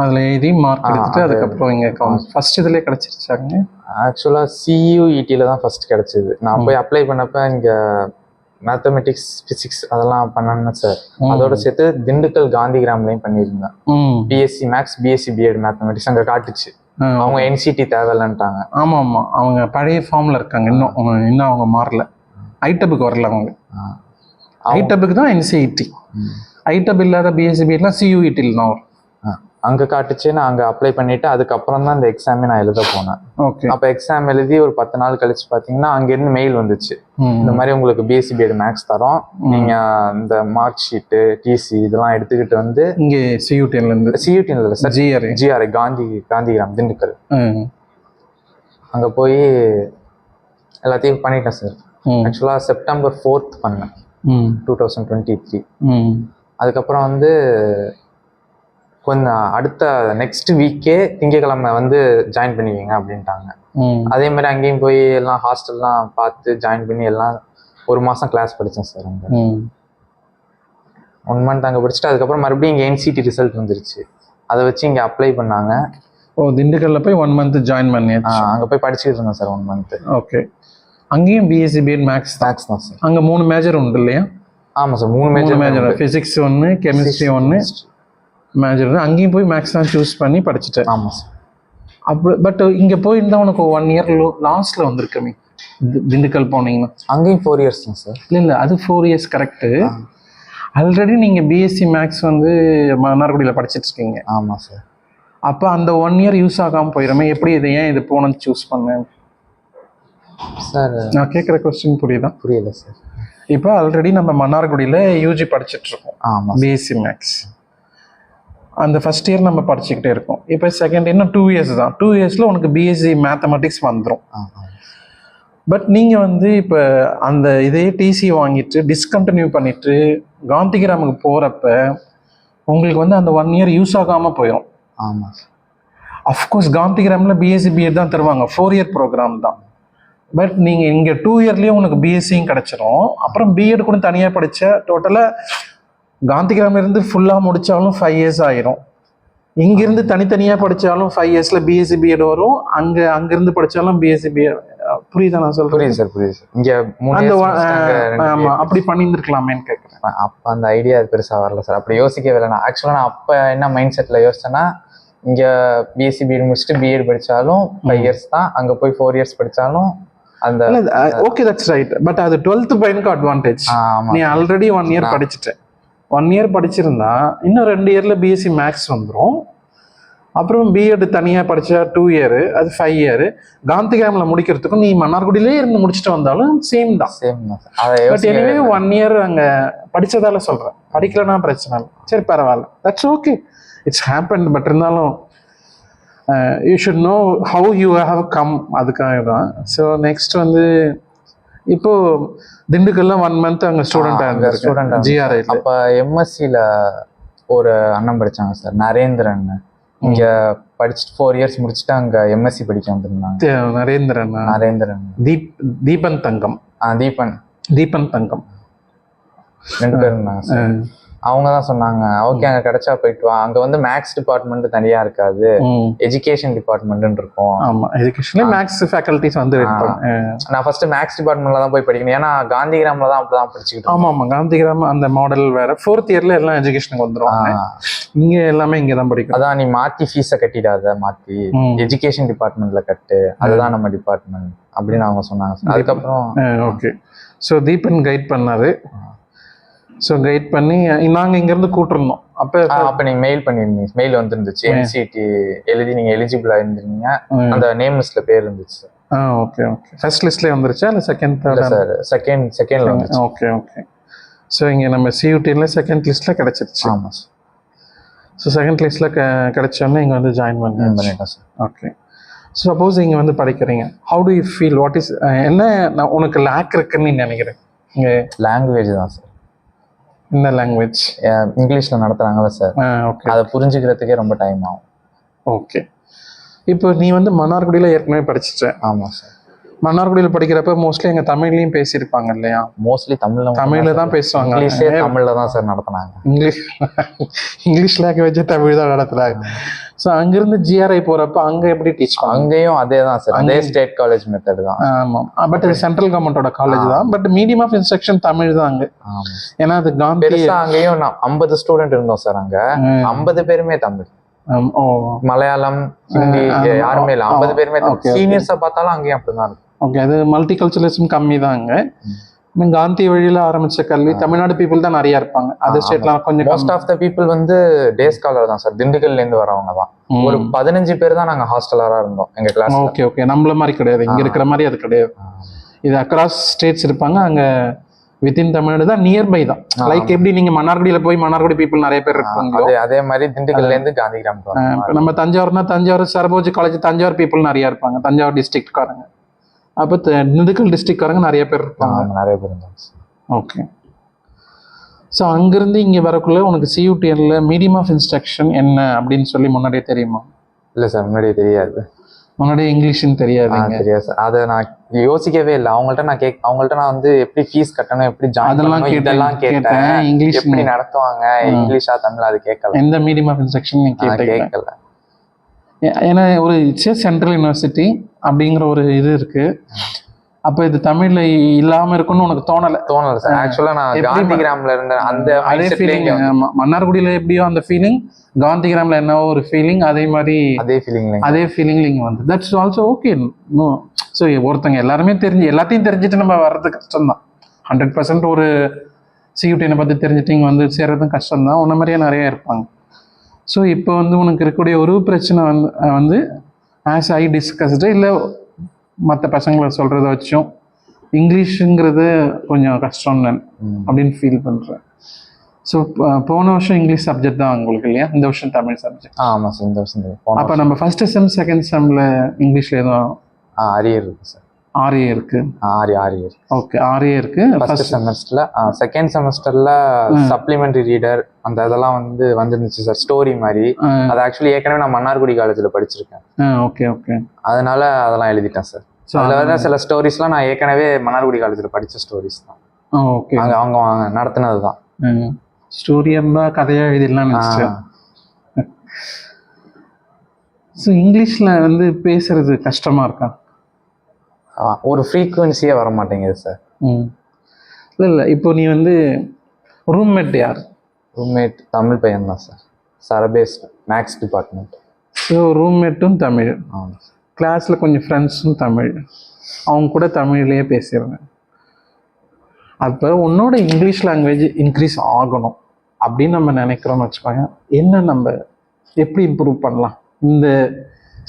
அதுல எழுதி மார்க் எடுத்துட்டு அதுக்கப்புறம் இங்க ஃபர்ஸ்ட் இதுலயே கிடைச்சிருச்சாங்க. ஆக்சுவலா சியூஇடில தான் ஃபர்ஸ்ட் கிடைச்சது. நான் போய் அப்ளை பண்ணப்ப இங்க மேத்தமெட்டிக்ஸ் பிசிக்ஸ் அதெல்லாம் பண்ணேன்னு சார். அதோட சேர்த்து திண்டுக்கல் காந்தி கிராம்லயும் பண்ணியிருந்தேன். BSc maths BSc BEd mathematics அங்க காட்டுச்சு. அவங்க என்சிடி தேவையில்லைன்ட்டாங்க. ஆமா ஆமா. அவங்க பழைய ஃபார்ம்ல இருக்காங்க. இன்னும் அவங்க மாறல. ஐடபுக்கு வரல. அவங்க ஐடபுக்கு தான் என்சிஇடி. ஐடப் இல்லாத பிஎஸ்சி பிஎட்லாம் சியூஇடியில் தான் வரும். அங்க காட்டுச்சு. நான் அங்க அப்ளை பண்ணிட்டு அதுக்கப்புறம் தான் இந்த எக்ஸாமே நான் எழுத போனேன். அப்ப எக்ஸாம் எழுதி ஒரு 10 நாள் கழிச்சு பாத்தீங்கன்னா அங்க இருந்து மெயில் வந்துச்சு. இந்த மாதிரி உங்களுக்கு பிஎஸ்சி பிஎட் மேக்ஸ் தரோம், நீங்க இந்த மார்க் ஷீட்டு டிசி இதெல்லாம் எடுத்துக்கிட்டு வந்து இங்க சியூடிஎன்ல இல்ல சார், ஜிஆர்ஐ காந்திகிராம் திண்டுக்கல் அங்க போய் எல்லாத்தையும் பண்ணிட்டேன் சார். ஆக்சுவலா செப்டம்பர் 4 பண்ணேன் 2023. அதுக்கப்புறம் வந்து கொஞ்சம் அடுத்த நெக்ஸ்ட் வீக்கே திங்கக்கிழமை வந்து ஜாயின் பண்ணிக்கங்க அப்படின்ட்டாங்க. அதே மாதிரி அங்கேயும் போய் எல்லாம் ஹாஸ்டல்லாம் பார்த்து ஜாயின் பண்ணி எல்லாம் ஒரு மாசம் கிளாஸ் படித்தேன் சார். அங்கே 1 மந்த் அங்கே படிச்சுட்டு அதுக்கப்புறம் மறுபடியும் இங்கே என்சிடி ரிசல்ட் வந்துருச்சு. அதை வச்சு இங்கே அப்ளை பண்ணாங்க. திண்டுக்கல்ல போய் 1 மந்த் ஜாயின் பண்ணி அங்கே போய் படிச்சுட்டு இருந்தேன் சார் 1 மந்த். ஓகே. அங்கேயும் பிஎஸ்சி பிஎட் மேக்ஸ் தான் சார். அங்கே 3 மேஜர் உண்டு இல்லையா? ஆமாம் sir. 3 major. Physics 1, chemistry 1 major. அங்கேயும் போய் மேக்ஸ் தான் சூஸ் பண்ணி படிச்சுட்டேன். ஆமாம் சார். அப்படி பட் இங்கே போயிருந்தா உனக்கு 1 இயர் லாஸ்ட்ல வந்திருக்கமே திண்டுக்கல் போனீங்கன்னா. அங்கேயும் 4 இயர்ஸ் தான் சார். இல்லை அது 4 இயர்ஸ் கரெக்டு. ஆல்ரெடி நீங்கள் பிஎஸ்சி மேக்ஸ் வந்து மன்னார்குடியில் படிச்சுட்டு இருக்கீங்க. ஆமாம் சார். அப்போ அந்த 1 இயர் யூஸ் ஆகாமல் போயிடுமே, எப்படி இதை ஏன் இது போனது சூஸ் பண்ணேன் சார்? நான் கேட்குற கொஸ்டின் புரியுதா? புரியல சார். இப்போ ஆல்ரெடி நம்ம மன்னார்குடியில் யூஜி படிச்சுட்டு இருக்கோம். ஆமாம். பிஎஸ்சி மேக்ஸ் அந்த ஃபர்ஸ்ட் இயர் நம்ம படிச்சுக்கிட்டே இருக்கோம். இப்போ செகண்ட் இன்னும் 2 இயர்ஸ் தான். 2 இயர்ஸில் உனக்கு பிஎஸ்சி மேத்தமெட்டிக்ஸ் வந்துடும். பட் நீங்கள் வந்து இப்போ அந்த இதே டிசி வாங்கிட்டு டிஸ்கண்டினியூ பண்ணிட்டு காந்திகிராமுக்கு போகிறப்ப உங்களுக்கு வந்து அந்த 1 இயர் யூஸ் ஆகாமல் போயிடும். ஆமாம். அஃப்கோர்ஸ் காந்திகிராமில் பிஎஸ்சி பிஎட் தான் தருவாங்க, 4 இயர் ப்ரோக்ராம் தான். பட் நீங்கள் இங்கே 2 இயர்லேயே உனக்கு பிஎஸ்சியும் கிடச்சிரும். அப்புறம் பிஎட் கூட தனியாக படித்த டோட்டலாக காந்திகிராமில் இருந்து ஃபுல்லாக முடித்தாலும் 5 இயர்ஸ் ஆயிரும். இங்கிருந்து தனித்தனியாக படித்தாலும் 5 இயர்ஸில் பிஎஸ்சி பிஎட் வரும். அங்கிருந்து படித்தாலும் பிஎஸ்சி பிஎட். புரியுதா நான் சொல்கிறேன்? புரியுது சார், புரியுது சார். இங்கே ஆமாம், அப்படி பண்ணியிருந்துருக்கலாமேன்னு கேட்குறேன். அப்போ அந்த ஐடியா அது பெருசாக வரல சார். அப்படி யோசிக்கவே இல்லை நான். ஆக்சுவலாக நான் அப்போ என்ன மைண்ட் செட்டில் யோசிச்சேன்னா, இங்கே பிஎஸ்சி பிஎட் முடிச்சுட்டு பிஎட் படித்தாலும் 5 இயர்ஸ் தான், அங்கே போய் 4 இயர்ஸ் படித்தாலும் அந்த ஓகே தட்ஸ் ரைட். பட் அது 12th பையனுக்கு அட்வான்டேஜ். நீ ஆல்ரெடி 1 இயர் படிச்சுட்டேன். 1 இயர் படிச்சிருந்தா இன்னும் 2 இயர்ல பிஎஸ்சி மேக்ஸ் வந்துடும். அப்புறம் பிஎட் தனியாக படித்தா 2 இயரு, அது 5 இயரு. காந்திகிராமில் முடிக்கிறதுக்கும் நீ மன்னார்குடியிலே இருந்து முடிச்சுட்டு வந்தாலும் சேம் தான். பட் எனிவே 1 இயர் அங்கே படித்ததால சொல்கிறேன். படிக்கலன்னா பிரச்சனை இல்லை. சரி பரவாயில்ல, that's okay, it's happen. But இருந்தாலும் you should know how you have come, அதுக்காக தான். ஸோ நெக்ஸ்ட் வந்து இப்போ திண்டுக்கல்ல 1 மந்த் அங்கே ஸ்டூடெண்ட் ஜிஆர்ஐ. அப்போ எம்எஸ்சியில் ஒரு அண்ணன் படித்தாங்க சார், நரேந்திரன். இங்க படிச்சுட்டு 4 இயர்ஸ் முடிச்சுட்டு அங்க எம்எஸ்சி படிக்க வந்திருந்தாங்க. நரேந்திரன். தீபன் தங்கம். தீபன் தங்கம் 2 பேர் இருந்தாங்க சார். அவங்க தான் சொன்னாங்க, ஓகே அங்க கிடைச்சா போயிட்டு வா, அங்க வந்து மேக்ஸ் டிபார்ட்மெண்ட் தனியா இருக்காது, எஜுகேஷன் டிபார்ட்மெண்ட் இருக்கும். ஆமா, எஜுகேஷன்ல மேக்ஸ் ஃபேக்கல்டிஸ் வந்து நான் ஃபர்ஸ்ட் மேக்ஸ் டிபார்ட்மெண்ட்ல தான் போய் படிக்கணும், ஏன்னா காந்திகிராம்ல தான் அப்படிதான் படிச்சுக்கிட்டு. ஆமா, காந்திகிராம் அந்த மாடல் வேற. 4th இயர்ல எல்லாம் எஜுகேஷனுக்கு வந்துருவாங்க. இங்க எல்லாமே இங்க தான் படிக்கணும். அதான், நீ மாத்தி ஃபீஸை கட்டிடாத, மாத்தி எஜுகேஷன் டிபார்ட்மெண்ட்ல கட்டு, அதுதான் நம்ம டிபார்ட்மெண்ட் அப்படின்னு அவங்க சொன்னாங்க. அதுக்கப்புறம் ஓகே, ஸோ தீபன் கைட் பண்ணாரு. ஸோ கைட் பண்ணி நாங்கள் இங்கேருந்து கூட்டிருந்தோம். அப்போ நீங்கள் மெயில் பண்ணியிருந்தீங்க, மெயில் வந்துருந்துச்சு, என்சிடி எழுதி நீங்கள் எலிஜிபிளாக இருந்தீங்க, அந்த நேம் லிஸ்ட்ல பேர் இருந்துச்சு. Okay okay. ஃபர்ஸ்ட் லிஸ்ட்லேயே வந்துருச்சா இல்லை செகண்ட்? சார் செகண்ட்ல வந்துச்சு. Okay okay. ஸோ இங்கே நம்ம சியூடியில் செகண்ட் லிஸ்ட்டில் கிடச்சிருச்சு. ஆமாம் சார். ஸோ செகண்ட் லிஸ்ட்டில் கிடச்சோன்னே இங்கே வந்து ஜாயின் பண்ணிட்டேன் சார். ஓகே. ஸோ சப்போஸ் இங்கே வந்து படிக்கிறீங்க, how to you feel? What is என்ன உனக்கு லேக் இருக்குன்னு நீ நினைக்கிறேன்? இங்கே லாங்குவேஜ் தான் சார். என்ன லாங்குவேஜ்? இங்கிலீஷ்ல நடத்துறாங்கல்ல சார், ஓகே. அதை புரிஞ்சுக்கிறதுக்கே ரொம்ப டைம் ஆகும். ஓகே. இப்போ நீ வந்து மன்னார்குடியில் ஏற்கனவே படிச்சிட்ட. ஆமாம் சார். மன்னார்குடியில் படிக்கிறப்ப மோஸ்ட்லி எங்க தமிழ்லையும் பேசியிருப்பாங்க இல்லையா? மோஸ்ட்லி தமிழ்ல தான் பேசுவாங்க. தமிழ்ல தான் சார் நடத்தினாங்க. இங்கிலீஷ் லாங்குவேஜ் தமிழ் தான் நடத்துறாங்க. ஸோ அங்கிருந்து ஜிஆர்ஐ போறப்ப அங்க எப்படி டீச்? அங்கேயும் அதே தான் சார், அதே ஸ்டேட் காலேஜ் மெத்தட் தான். ஆமாம், பட் இது சென்ட்ரல் கவர்மெண்டோட காலேஜ் தான், but medium of instruction Tamil தான் அங்க. ஏன்னா அது காந்தி. அங்கேயும் 50 ஸ்டூடெண்ட் இருந்தோம் சார். அங்க 50 பேருமே தமிழ், மலையாளம், ஹிந்தி யாருமே இல்லை. 50 பேருமே சீனியர்ஸை பார்த்தாலும் அங்கேயும் அப்படிதான் இருக்கும். ஓகே, அது மல்டி கல்ச்சரலிசம் கம்மி தான் அங்க. காந்தி வழியில ஆரம்பிச்ச கல்வி, தமிழ்நாடு பீப்புள் தான் நிறைய இருப்பாங்க. அதர் ஸ்டேட்லாம் கொஞ்சம். மோஸ்ட் ஆஃப் த பீப்புள் வந்து டே ஸ்காலர் தான் சார், திண்டுக்கல்ல இருந்து வரவங்க தான். ஒரு 15 பேர் தான் நாங்க ஹாஸ்டலரா இருந்தோம் எங்க கிளாஸ். Okay okay. நம்மள மாதிரி கிடையாது, இங்க இருக்கிற மாதிரி அது கிடையாது. இது அக்ராஸ் ஸ்டேட்ஸ் இருப்பாங்க. அங்க வித்தின் தமிழ்நாடு தான், நியர்பை தான். லைக் எப்படி நீங்க மன்னார்குடியில போய் மன்னார்குடி பீப்புள் நிறைய பேர் இருப்பாங்க, அதே மாதிரி திண்டுக்கல்ல இருந்து காந்திகிராம். நம்ம தஞ்சாவூர்னா தஞ்சாவூர் சரபோஜி காலேஜ் தஞ்சாவூர் பீப்புள் நிறைய இருப்பாங்க, தஞ்சாவூர் டிஸ்ட்ரிக்ட்காரங்க. அப்போ திண்டுக்கல் டிஸ்ட்ரிக்ட்காரங்க நிறைய பேர் இருப்பாங்க. நிறைய பேர் இருந்தாங்க. ஓகே. ஸோ அங்கிருந்து இங்கே வரக்குள்ள உனக்கு சியூடிஎல்ல மீடியம் ஆஃப் இன்ஸ்ட்ரக்ஷன் என்ன அப்படின்னு சொல்லி முன்னாடியே தெரியுமா? இல்லை சார், முன்னாடியே தெரியாது. முன்னாடியே இங்கிலீஷ்னு தெரியாது? தெரியாது சார், அதை நான் யோசிக்கவே இல்லை. அவங்கள்ட்ட நான் வந்து எப்படி ஃபீஸ் கட்டணும், எப்படி இதெல்லாம் கேட்டேன். இங்கிலீஷ் எப்படி நடத்துவாங்க, இங்கிலீஷா தமிழ், அது கேட்கல. எந்த மீடியம் ஆஃப் இன்ஸ்ட்ரக்ஷன் நீ கேட்கல? ஏன்னா ஒரு சென்ட்ரல் யூனிவர்சிட்டி அப்படிங்கிற ஒரு இது இருக்கு. அப்ப இது தமிழ்ல இல்லாம இருக்கும்னு உனக்கு தோணல சார்? ஆக்சுவலா நான் காந்திகிராம்ல இருந்த அந்த அதே ஃபீலிங், மன்னார்குடியில எப்படியோ அந்த ஃபீலிங், காந்திகிராம்ல என்னவோ ஒரு ஃபீலிங், அதே மாதிரி அதே ஃபீலிங்ல இங்க வந்து. That's also okay. No, so ஒருத்தங்க எல்லாருமே எல்லாத்தையும் தெரிஞ்சுட்டு நம்ம வர்றது கஷ்டம் தான். 100% ஒரு சியூடினை பத்தி தெரிஞ்சுட்டு இங்க வந்து சேர்றதும் கஷ்டம் தான். உன்ன மாதிரியே நிறைய இருப்பாங்க. ஸோ இப்போ வந்து உனக்கு இருக்கக்கூடிய ஒரு பிரச்சனை வந்து ஆஸ் ஐ டிஸ்கஸ்டு, இல்லை மற்ற பசங்களை சொல்கிறத வச்சும் இங்கிலீஷுங்கிறது கொஞ்சம் கஷ்டம் அப்படின்னு ஃபீல் பண்ணுறேன். ஸோ போன வருஷம் இங்கிலீஷ் சப்ஜெக்ட் தான் உங்களுக்கு இல்லையா? இந்த வருஷம் தமிழ் சப்ஜெக்ட். ஆமாம் சார், இந்த வருஷம். அப்போ நம்ம ஃபர்ஸ்ட் செம் செகண்ட் செம்மில் இங்கிலீஷில் எதுவும் அரியர் இருக்கு சார்? ஆர்ஏ இருக்கு. ஓகே, ஆர்ஏ இருக்கு. ஃபர்ஸ்ட் செமஸ்டர்ல. செகண்ட் செமஸ்டர்ல சப்ளிமெண்டரி ரீடர் அந்த இதெல்லாம் வந்துருந்துச்சு சார், ஸ்டோரி மாதிரி. அது ஆக்சுவலி ஏற்கனவே நான் மன்னார்குடி காலேஜ்ல படிச்சிருக்கேன். Okay okay. அதனால அதெல்லாம் எழுதிட்டேன் சார். அதுல வர சில ஸ்டோரிஸ்லாம் நான் ஏற்கனவே மன்னார்குடி காலேஜ்ல படிச்ச ஸ்டோரிஸ் தான். ஓகே. அவங்க நடத்தினது தான். ஸ்டோரி இருந்தா கதையா எழுதிடலாம் நினைச்சேன். ஸோ இங்கிலீஷ்ல பேசுறது கஷ்டமா இருக்கா? ஒரு ஃப்ரீக்குவன்சியே வர மாட்டேங்குது சார். இல்லை இப்போ நீ ரூம்மேட் யார்? ரூம்மேட் தமிழ் பையன் தான் sir, Sarabesh, maths department. So ரூம்மேட்டும் தமிழ், கிளாஸில் கொஞ்சம் ஃப்ரெண்ட்ஸும் தமிழ், அவங்க கூட தமிழ்லேயே பேசிடுவேன். அப்போ உன்னோட இங்கிலீஷ் லாங்குவேஜ் இன்க்ரீஸ் ஆகணும் அப்படின்னு நம்ம நினைக்கிறோம்னு வச்சுக்கோங்க. என்ன நம்ம எப்படி இம்ப்ரூவ் பண்ணலாம்? இந்த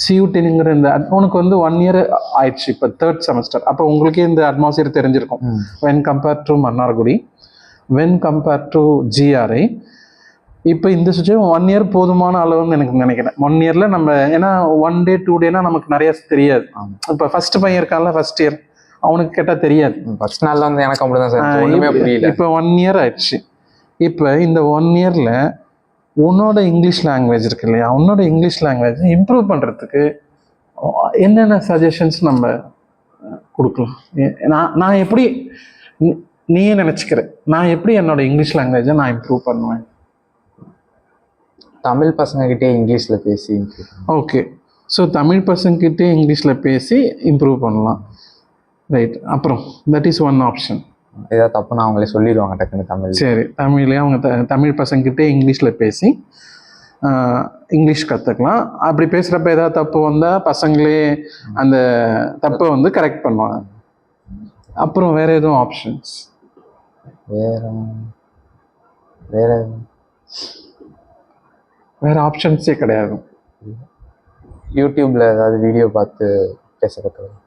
சியூடிங்கிற இந்த உனக்கு 1 இயர் ஆயிடுச்சு, இப்போ 3rd செமஸ்டர். அப்போ உங்களுக்கே இந்த அட்மாஸ்பியர் தெரிஞ்சிருக்கும். When compared to Mannargudi, when compared to GRI. இப்போ இந்த சுச்சுவேஷன் 1 இயர் போதுமான அளவுன்னு எனக்கு நினைக்கிறேன். 1 இயர்ல நம்ம, ஏன்னா 1 டே 2 டேனா நமக்கு நிறைய தெரியாது. இப்போ ஃபர்ஸ்ட் பையன் இருக்கான்ல, ஃபர்ஸ்ட் இயர், அவனுக்கு கேட்டால் தெரியாது. ஃபர்ஸ்ட் நாள்ல எனக்கு அப்படிதான் சார், ஒண்ணுமே புரியல. இப்போ 1 இயர் ஆயிடுச்சு. இப்போ இந்த 1 இயர்ல உன்னோட இங்கிலீஷ் லாங்குவேஜ் இருக்கு இல்லையா, உன்னோட இங்கிலீஷ் லாங்குவேஜ் இம்ப்ரூவ் பண்ணுறதுக்கு என்னென்ன சஜஷன்ஸ் நம்ம கொடுக்கலாம்? நான் எப்படி நீயே நினச்சிக்கிற, நான் எப்படி என்னோட இங்கிலீஷ் லாங்குவேஜை நான் இம்ப்ரூவ் பண்ணுவேன்? தமிழ் பசங்ககிட்டே இங்கிலீஷில் பேசி ஓகே, ஸோ தமிழ் பசங்ககிட்டே இங்கிலீஷில் பேசி இம்ப்ரூவ் பண்ணலாம். ரைட். அப்புறம் தட் இஸ் ஒன் ஆப்ஷன். ஏதாவது தப்புனா அவங்களே சொல்லிடுவாங்க டக்குன்னு தமிழ். சரி, தமிழ்லேயே அவங்க தமிழ் பசங்ககிட்டே இங்கிலீஷில் பேசி இங்கிலீஷ் கற்றுக்கலாம். அப்படி பேசுகிறப்ப ஏதாவது தப்பு வந்தால் பசங்களே அந்த தப்பை வந்து கரெக்ட் பண்ணுவாங்க. அப்புறம் வேறு எதுவும் ஆப்ஷன்ஸ்? வேறு ஆப்ஷன்ஸே கிடையாது. யூடியூப்ல ஏதாவது வீடியோ பார்த்து பேச கற்றுக்கலாம்.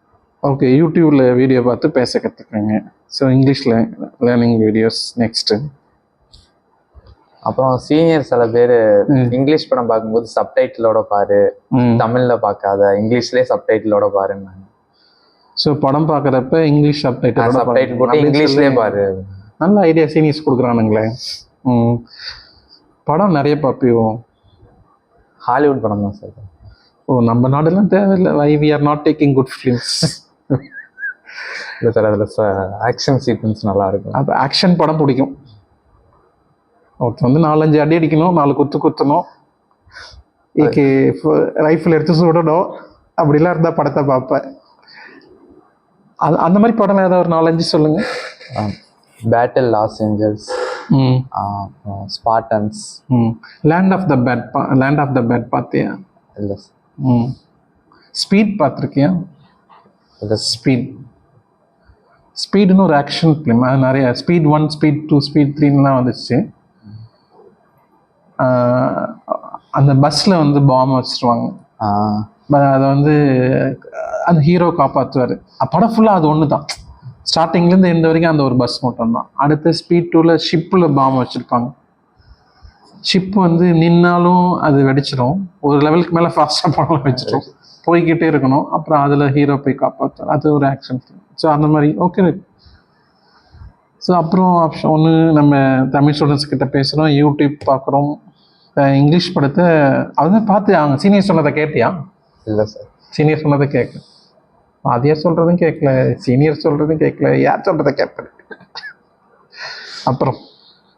ஓகே, யூடியூப்ல வீடியோ பார்த்து பேச கற்றுக்குங்க. ஸோ இங்கிலீஷில் லேர்னிங் வீடியோஸ். நெக்ஸ்ட்டு அப்புறம் சீனியர் சில பேர் இங்கிலீஷ் படம் பார்க்கும்போது சப்டைட்டிலோட பாரு, தமிழ்ல பார்க்காத இங்கிலீஷ்லேயே சப்டைட்டிலோட பாருன்னாங்க. ஸோ படம் பார்க்குறப்ப இங்கிலீஷ் சப்டைட்டில் போட்டு இங்கிலீஷ்லேயே பாரு. நல்ல ஐடியா சீனியர்ஸ் கொடுக்குறானுங்களே. படம் நிறைய பார்ப்பியோ? ஹாலிவுட் படம் தான் சார். ஓ, நம்ம நாடெல்லாம் தேவையில்லை. Why we are not taking good films? இல்லை சார், அதில் ஆக்ஷன் சீக்வன்ஸ் நல்லா இருக்கும். அப்போ ஆக்ஷன் படம் பிடிக்கும். ஒருத்தர் வந்து 4-5 அடி அடிக்கணும், 4 குத்தணும், ஏகே ரைஃபிள் எடுத்து சுடணும், அப்படிலாம் இருந்தால் படத்தை பார்ப்பேன். அந்த மாதிரி படம் ஏதாவது ஒரு 4-5 சொல்லுங்க. Battle Los Angeles, Spartans, Land of the Bad பார்த்தியா? இல்லை. ஸ்பீட் பார்த்துருக்கியா? ஸ்பீடுன்னு ஒரு ஆக்ஷன் ஃபிலிம். அது நிறைய ஸ்பீட் 1, ஸ்பீட் 2, ஸ்பீட் 3லாம் வந்துச்சு. அந்த பஸ்ஸில் வந்து பாம்பு வச்சுருவாங்க. அதை வந்து அந்த ஹீரோ காப்பாற்றுவார். படம் ஃபுல்லாக அது ஒன்று தான், ஸ்டார்டிங்லேருந்து எந்த வரைக்கும் அந்த ஒரு பஸ் மட்டும்தான். அடுத்து ஸ்பீட் 2ல் ஷிப்பில் பாம்பு வச்சுருப்பாங்க. ஷிப் வந்து நின்னாலும் அது வெடிச்சிடும், ஒரு லெவலுக்கு மேலே ஃபாஸ்ட்டாக படம் வச்சிடும், போய்கிட்டே இருக்கணும். அப்புறம் அதில் ஹீரோ போய் காப்பாற்றுவார். அது ஒரு ஆக்ஷன் ஃபிலிம். ஸோ அந்த மாதிரி ஓகே. ஸோ அப்புறம் ஆப்ஷன் ஒன்று, நம்ம தமிழ் ஸ்டூடெண்ட்ஸ் கிட்ட பேசுகிறோம், யூடியூப் பார்க்குறோம், இங்கிலீஷ் படத்தை அதுதான் பார்த்து அவங்க சீனியர் சொன்னதை கேட்டியா? இல்லை சார், சீனியர் சொன்னதை கேட்கல, வாத்தியார் சொல்கிறதும் கேட்கல, சீனியர் சொல்கிறதும் கேட்கல, யார் சொல்கிறத கேட்பேன். அப்புறம்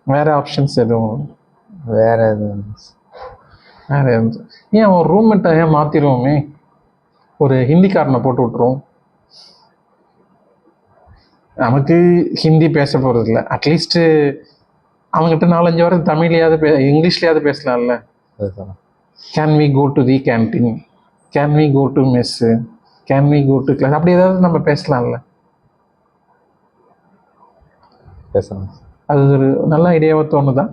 வேறு ஆப்ஷன்ஸ் எதுவும்? வேறு எதுவும் ஏன் ஒரு ரூம்மேட்டை ஏன் மாற்றிடுவோமே, ஒரு ஹிந்திக்காரனை போட்டு விட்ருவோம். நமக்கு ஹிந்தி பேச போகிறது இல்லை, அட்லீஸ்ட்டு அவங்ககிட்ட 4-5 வாரம் தமிழ்லையாவது இங்கிலீஷ்லையாவது பேசலாம்ல. Can we go to the canteen, can we go to mess, can we go to class, அப்படி ஏதாவது நம்ம பேசலாம்ல. பேசலாம். அது ஒரு நல்ல ஐடியாவாக தோணுதான்.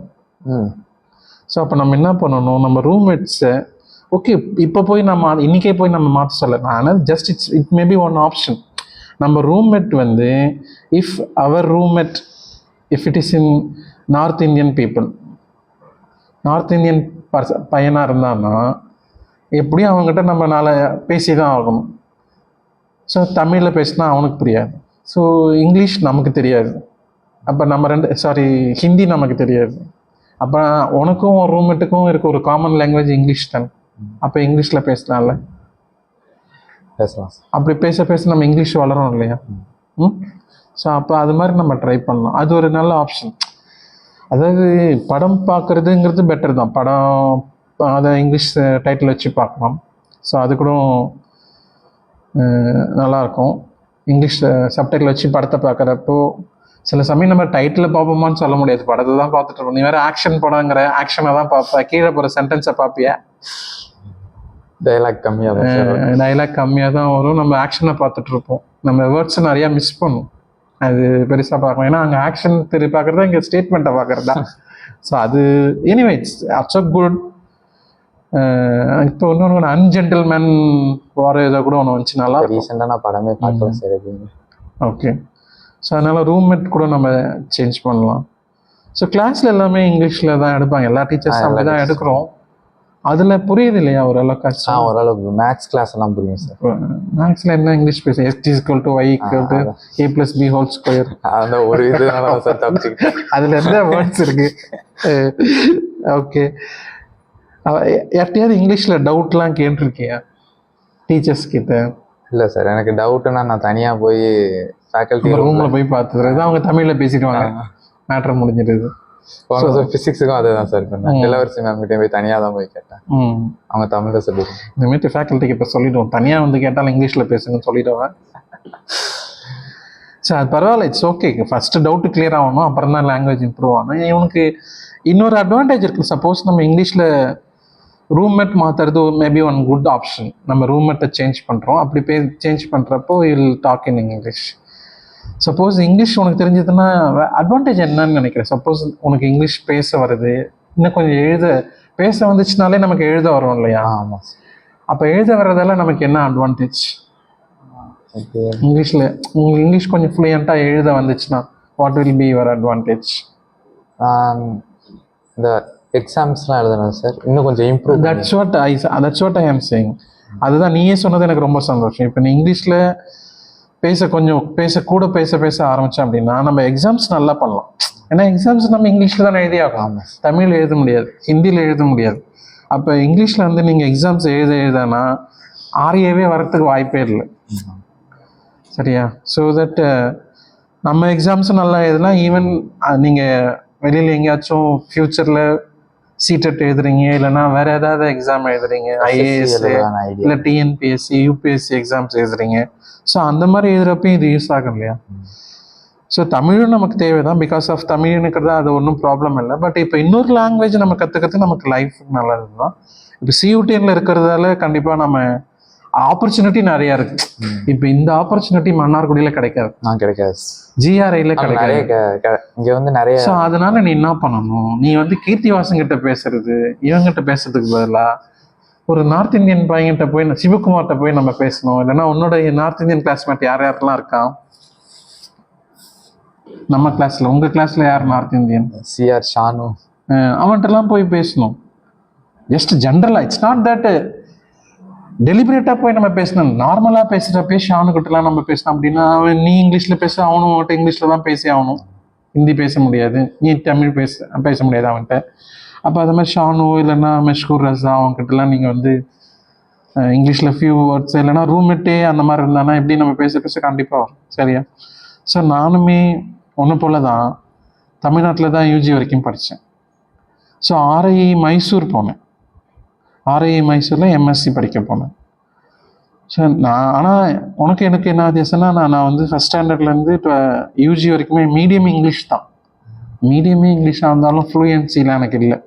ஸோ அப்போ நம்ம என்ன பண்ணணும், நம்ம ரூம்மேட்ஸை ஓகே இப்போ போய் நம்ம இன்றைக்கே போய் நம்ம மாற்ற சொல்ல. ஆனால் just it maybe one option. நம்ம ரூம்மேட் வந்து if our roommate if it is in North Indian people, North Indian பையனாக இருந்தான்னா எப்படியும் அவங்ககிட்ட நம்ம பேசி தான் ஆகணும். ஸோ தமிழில் பேசினா அவனுக்கு புரியாது, ஸோ இங்கிலீஷ் நமக்கு தெரியாது, அப்போ நம்ம ஹிந்தி நமக்கு தெரியாது. அப்போ உனக்கும் ஒரு ரூம்மேட்டுக்கும் இருக்க ஒரு காமன் லாங்குவேஜ் இங்கிலீஷ் தானே. அப்போ இங்கிலீஷில் பேசலாம்ல. பேசலாம். அப்படி பேச நம்ம இங்கிலீஷ் வளரும் இல்லையா? ஸோ அப்போ அது மாதிரி நம்ம ட்ரை பண்ணலாம். அது ஒரு நல்ல ஆப்ஷன். அதாவது படம் பார்க்குறதுங்கிறது பெட்டர் தான். படம் அதை இங்கிலீஷ் டைட்டில் வச்சு பார்க்கலாம். ஸோ அது கூட நல்லாயிருக்கும். இங்கிலீஷ் சப்டைட்டில் வச்சு படத்தை பார்க்குறப்போ சில சமயம் நம்ம டைட்டில் பார்ப்போமான்னு சொல்ல முடியாது, படத்தை தான் பார்த்துட்டு இருப்போம். நீ வேறு ஆக்ஷன் படங்கிற, ஆக்ஷனை தான் பார்ப்பேன், கீழே போகிற சென்டென்ஸை பார்ப்பியா? டைலாக் கம்மியாக தான் வரும். நம்ம ஆக்ஷனை பார்த்துட்டு இருப்போம், நம்ம வேர்ட்ஸை நிறையா மிஸ் பண்ணும். அது பெருசாக பார்க்கணும். ஏன்னா அங்கே ஆக்ஷன் பார்க்குறதா, இங்கே ஸ்டேட்மெண்ட்டை பார்க்குறதா. ஸோ அது எனிவே இட்ஸ் அ குட். இப்போ இன்னொன்று அன்ஜென்டில்மேன் வார ஏதோ கூட ஒன்று வந்துச்சு, நல்லா ரீசெண்டாக நான் படமே பார்க்கலாம். சரி, ஓகே. ஸோ அதனால் ரூம்மேட் கூட நம்ம சேஞ்ச் பண்ணலாம். ஸோ கிளாஸில் எல்லாமே இங்கிலீஷில் தான் எடுப்பாங்க, எல்லா டீச்சர்ஸும் அப்படி தான் எடுக்கிறோம். அதில் புரியுது இல்லையா ஓரளவுக்கு? கஷ்டம். ஓரளவுக்கு மேத்ஸ் கிளாஸ் எல்லாம் புரியும் சார். மேத்ஸில் என்ன இங்கிலீஷ் பேச, x = y = a + b². அந்த ஒரு இது அதில் எந்த வேர்ட்ஸ் இருக்கு. ஓகே. யார்கிட்டயாவது இங்கிலீஷ்ல டவுட்லாம் கேட்டிருக்கியா டீச்சர்ஸ் கிட்ட? இல்லை சார், எனக்கு டவுட்டுன்னா நான் தனியாக போய் ஃபேக்கல்ட்டி ரூம்ல போய் பார்த்துக்கிறது, அவங்க தமிழ்ல பேசிடுவாங்க, மேட்ரு முடிஞ்சிடுது. ஃபிசிக்ஸுக்கும் அதுதான் சார் பண்ணேன். இளவரசி மேம் கிட்டே போய் தனியாக தான் போய் கேட்டேன். அவங்க தமிழில் சொல்லி இந்த மாதிரி ஃபேக்கல்ட்டிக்கு இப்போ சொல்லிடுவோம், தனியாக வந்து கேட்டாலும் இங்கிலீஷில் பேசுங்கன்னு சொல்லிடுவேன். சரி, அது பரவாயில்ல, it's okay. First doubt clear ஆகணும், அப்புறம் தான் லாங்குவேஜ் இம்ப்ரூவ் ஆகணும். இவனுக்கு இன்னொரு அட்வான்டேஜ் இருக்குது. சப்போஸ் நம்ம இங்கிலீஷில் ரூம்மேட் மாற்றுறது மேபி ஒன் குட் ஆப்ஷன். நம்ம ரூம்மேட்டை சேஞ்ச் பண்ணுறோம், அப்படி சேஞ்ச் பண்ணுறப்போ will talk in English. Suppose English உனக்கு தெரிஞ்சதுன்னா அட்வான்டேஜ் என்னன்னு நினைக்கிறேன். சப்போஸ் உனக்கு இங்கிலீஷ் பேச வருது, இன்னும் கொஞ்சம் பேச வந்துச்சுனாலே நமக்கு எழுத வரும் இல்லையா? ஆமாம். அப்போ எழுத வர்றதால நமக்கு என்ன அட்வான்டேஜ்? இங்கிலீஷில் உங்களுக்கு இங்கிலீஷ் கொஞ்சம் ஃப்ளூயண்ட்டாக எழுத வந்துச்சுன்னா what will be your advantage? இந்த எக்ஸாம்ஸ்லாம் எழுதுனேன் சார், இன்னும் கொஞ்சம் இம்ப்ரூவ். தட்ஸ் வாட் ஐ ஆம் சேயிங். அதுதான் நீயே சொன்னது எனக்கு ரொம்ப சந்தோஷம். இப்போ நீ இங்கிலீஷில் பேச ஆரம்பித்தோம் அப்படின்னா நம்ம எக்ஸாம்ஸ் நல்லா பண்ணலாம். ஏன்னா எக்ஸாம்ஸ் நம்ம இங்கிலீஷில் தான் எழுதி ஆகும், தமிழ் எழுத முடியாது, ஹிந்தியில் எழுத முடியாது. அப்போ இங்கிலீஷில் வந்து நீங்கள் எக்ஸாம்ஸ் எழுதானா ஆர்ஏவே வரத்துக்கு வாய்ப்பே இல்லை. சரியா? ஸோ தட் நம்ம எக்ஸாம்ஸும் நல்லா எழுதலாம். ஈவன் நீங்கள் வெளியில் எங்கேயாச்சும் ஃப்யூச்சரில் சீட்டெட் எழுதுறீங்க, இல்லைன்னா வேறு ஏதாவது எக்ஸாம் எழுதுறீங்க, ஐஏஎஸ் இல்லை டிஎன்பிஎஸ்சி யூபிஎஸ்சி எக்ஸாம்ஸ் எழுதுறீங்க, ஸோ அந்த மாதிரி எழுதுறப்பையும் இது யூஸ் ஆகும் இல்லையா? ஸோ தமிழும் நமக்கு தேவை தான். பிகாஸ் ஆஃப் தமிழ்னுக்கிறதா அது ஒன்றும் ப்ராப்ளம் இல்லை. பட் இப்போ இன்னொரு லாங்குவேஜ் நம்ம கற்றுக்கிறது நமக்கு லைஃபுக்கு நல்லது தான். இப்போ சியூடிஎன்ல இருக்கிறதால கண்டிப்பாக நம்ம ஆப்பர்ச்சுனிட்டி நிறையா இருக்கு. இப்போ இந்த ஆப்பர்ச்சுனிட்டி மன்னார்குடியில் கிடைக்காது, ஜிஆர்ஐல கிடைக்காது. இங்க வந்து நிறைய. ஸோ அதனால நீ என்ன பண்ணணும், நீ வந்து கீர்த்திவாசன் கிட்ட பேசுறது, இவங்கிட்ட பேசுறதுக்கு பதிலாக ஒரு நார்த் இந்தியன் பையன்கிட்ட போய் சிவகுமார்கிட்ட போய் நம்ம பேசணும். இல்லைன்னா உன்னோட நார்த் இந்தியன் கிளாஸ்மேட் யாரெல்லாம் இருக்கான் நம்ம கிளாஸ்ல, உங்க கிளாஸ்ல யார் நார்த் இந்தியன்? சிஆர் ஷானு, அவன்கிட்டலாம் போய் பேசணும். ஜஸ்ட் ஜென்ரலா, இட்ஸ் நாட் தட் டெலிபரேட்டா போய் நம்ம பேசணும். நார்மலா பேசுறப்ப ஷானுக்கிட்டலாம் நம்ம பேசணும் அப்படின்னா அவன் நீ இங்கிலீஷ்ல பேச, அவனும் அவன்கிட்ட இங்கிலீஷ்ல தான் பேசி ஆகணும். ஹிந்தி பேச முடியாது, நீ தமிழ் பேச முடியாது அவன்கிட்ட. அப்போ அது மாதிரி ஷானு இல்லைன்னா மெஷ்கூர் ரஸா அவங்ககிட்டலாம் நீங்கள் வந்து இங்கிலீஷில் ஃபியூ வேர்ட்ஸ், இல்லைன்னா ரூம்மேட்டே அந்த மாதிரி இருந்தானா எப்படி நம்ம பேச கண்டிப்பாக வரும். சரியா? ஸோ நானுமே ஒன்று போல தான் தமிழ்நாட்டில் தான் யூஜி வரைக்கும் படித்தேன். ஸோ ஆர்ஐ மைசூர் போனேன், ஆர்ஐ மைசூரில் எம்எஸ்சி படிக்க போனேன். ஸோ ஆனால் எனக்கு என்ன வித்தியாசம்னா, நான் வந்து ஃபஸ்ட் ஸ்டாண்டர்ட்லேருந்து இப்போ யூஜி வரைக்குமே மீடியம் இங்கிலீஷ் தான். மீடியமே இங்கிலீஷாக இருந்தாலும் ஃப்ளூயன்சிலாம் எனக்கு இல்லை.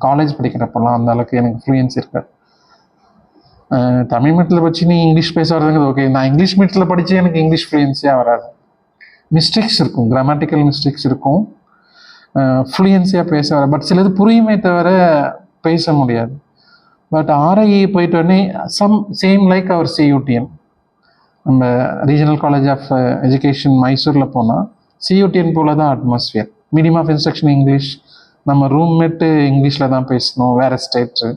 காலேஜ் படிக்கிறப்பெல்லாம் அந்த அளவுக்கு எனக்கு ஃப்ளூயன்சி இருக்காது. தமிழ் மீட்டில் படிச்சு நீ இங்கிலீஷ் பேச வர்றதுங்கிறது ஓகே. நான் இங்கிலீஷ் மீட்டில் படித்து எனக்கு இங்கிலீஷ் ஃப்ளூயன்சியாக வராது. மிஸ்டேக்ஸ் இருக்கும், கிராமட்டிக்கல் மிஸ்டேக்ஸ் இருக்கும், ஃப்ளூயன்சியாக பேச வர. பட் சிலது புரியுமே தவிர பேச முடியாது. பட் ஆர்ஐ போயிட்டு உடனே சேம் லைக் அவர் சியூடிஎன், நம்ம ரீஜனல் காலேஜ் ஆஃப் எஜுகேஷன் மைசூரில் போனால் சியூடிஎன் போல தான் atmosphere. Medium of instruction English, நம்ம ரூம்மேட்டு இங்கிலீஷில் தான் பேசணும், வேறு ஸ்டேட்டு.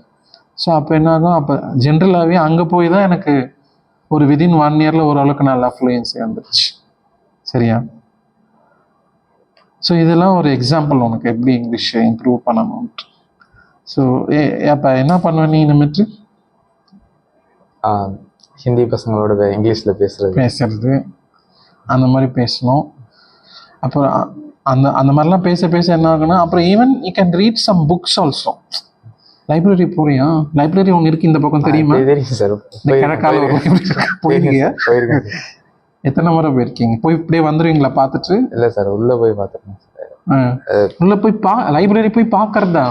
ஸோ அப்போ என்ன ஆகும், அப்போ ஜென்ரலாகவே அங்கே போய் தான் எனக்கு ஒரு விதின் 1 இயரில் ஓரளவுக்கு நல்லா ஃப்ளூயன்சி வந்துடுச்சு. சரியா? ஸோ இதெல்லாம் ஒரு எக்ஸாம்பிள் உனக்கு எப்படி இங்கிலீஷை இம்ப்ரூவ் பண்ணணும். ஸோ அப்போ என்ன பண்ணுவேன் நீ இனிமேட்டு? ஹிந்தி பசங்களோட இங்கிலீஷில் பேசுறது அந்த மாதிரி பேசணும். அப்புறம் அந்த மாதிரிலாம் பேச என்ன ஆகுனா, அப்புறம் even you can read some books also. Library போறியா? லைப்ரரி ஒன்று இருக்கு இந்த பக்கம், தெரியுமா? இந்த கிழக்கால போயிருக்கீங்க? எத்தனை முறை போயிருக்கீங்க? போய் இப்படியே வந்துடுவீங்களா பார்த்துட்டு? இல்லை சார், உள்ளே போய் பார்த்துருக்கேன். உள்ளே போய் லைப்ரரி போய் பார்க்கறதா?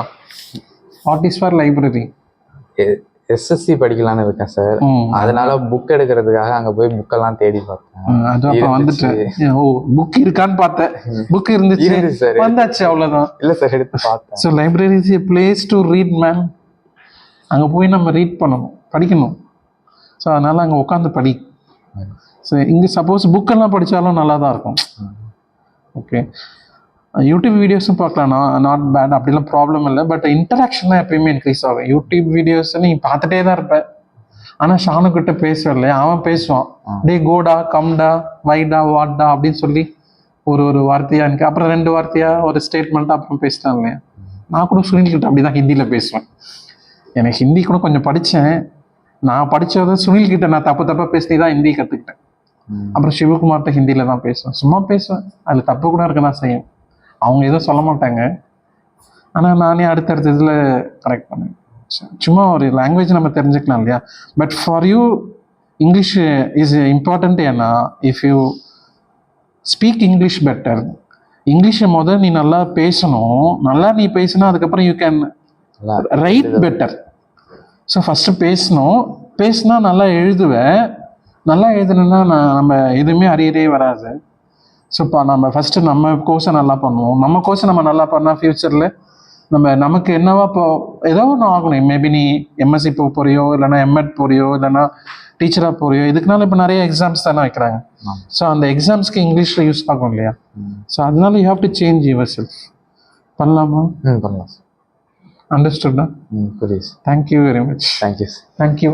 What is for library? SSC படிக்கலான்னு இருக்கேன் சார், அதனால புக் எடுக்கிறதுக்காக அங்கே போய் புக்கெல்லாம் தேடி பார்த்தேன். அதான் வந்துட்டு ஓ புக் இருக்கான்னு பார்த்தேன். புக் இருந்துச்சு சார், வந்தாச்சு, அவ்வளோதான். இல்லை சார், எடுத்து பார்த்தேன். So library is a place to read man. அங்கே போய் நம்ம ரீட் பண்ணணும், படிக்கணும். ஸோ அதனால் அங்கே உட்காந்து படி. ஸோ இங்கே சப்போஸ் புக்கெல்லாம் படித்தாலும் நல்லா தான் இருக்கும். ஓகே, யூடியூப் வீடியோஸும் பார்க்கலாம், நாட் பேட், அப்படிலாம் ப்ராப்ளம் இல்லை. பட் இன்டராக்ஷன் தான் எப்பயுமே இன்க்ரீஸ் ஆகும். யூடியூப் வீடியோஸ் நீ பார்த்துட்டே தான் இருப்பேன், ஆனால் ஷானுக்கிட்ட பேசுவதில்லை. அவன் பேசுவான், டே கோடா, கம்டா, வைடா, வாட்டா அப்படின்னு சொல்லி ஒரு வார்த்தையா எனக்கு, அப்புறம் 2 வார்த்தையா ஒரு ஸ்டேட்மெண்ட்டாக அப்புறம் பேசிட்டான் இல்லையா? நான் கூட சுனில்கிட்ட அப்படி தான் ஹிந்தியில் பேசுவேன். எனக்கு ஹிந்தி கூட கொஞ்சம் படித்தேன். நான் படித்ததை சுனில்கிட்ட நான் தப்பாக பேசி தான் ஹிந்தி கற்றுக்கிட்டேன். அப்புறம் சிவகுமார்கிட்ட ஹிந்தியில் தான் பேசுவேன். சும்மா பேசுவேன், அதில் தப்பு கூட இருக்க தான் செய்யும். அவங்க எதுவும் சொல்ல மாட்டாங்க, ஆனால் நானே அடுத்தடுத்த இதில் கரெக்ட் பண்ணுவேன். சும்மா ஒரு லாங்குவேஜ் நம்ம தெரிஞ்சுக்கலாம் இல்லையா. But for you English is important. ஏன்னா if you speak English better, இங்கிலீஷை நீ நல்லா பேசணும். நல்லா நீ பேசினா அதுக்கப்புறம் you can write better. So first பேசணும், பேசினா நல்லா எழுதுவேன். நல்லா எழுதுனா நம்ம எதுவுமே அரியரே வராது. ஸோ இப்போ நம்ம ஃபஸ்ட்டு நம்ம கோர்ஸை நல்லா பண்ணுவோம். நம்ம கோர்ஸை நம்ம நல்லா பண்ணால் ஃப்யூச்சரில் நமக்கு என்னவா இப்போ ஏதோ ஒன்று ஆகணும். மேபி நீ எம்எஸ்சி போறியோ, இல்லைனா எம்எட் போறியோ, இல்லைனா டீச்சராக போறியோ, இதுக்குனால இப்போ நிறைய எக்ஸாம்ஸ் தானே வைக்கிறாங்க. ஸோ அந்த எக்ஸாம்ஸ்க்கு இங்கிலீஷில் யூஸ் ஆகும் இல்லையா. ஸோ அதனால you have to change your self. பண்ணலாமா? பண்ணலாம். அண்டர்ஸ்டுட்டா? புரியுது. Thank you very much. Thank you. Thank you.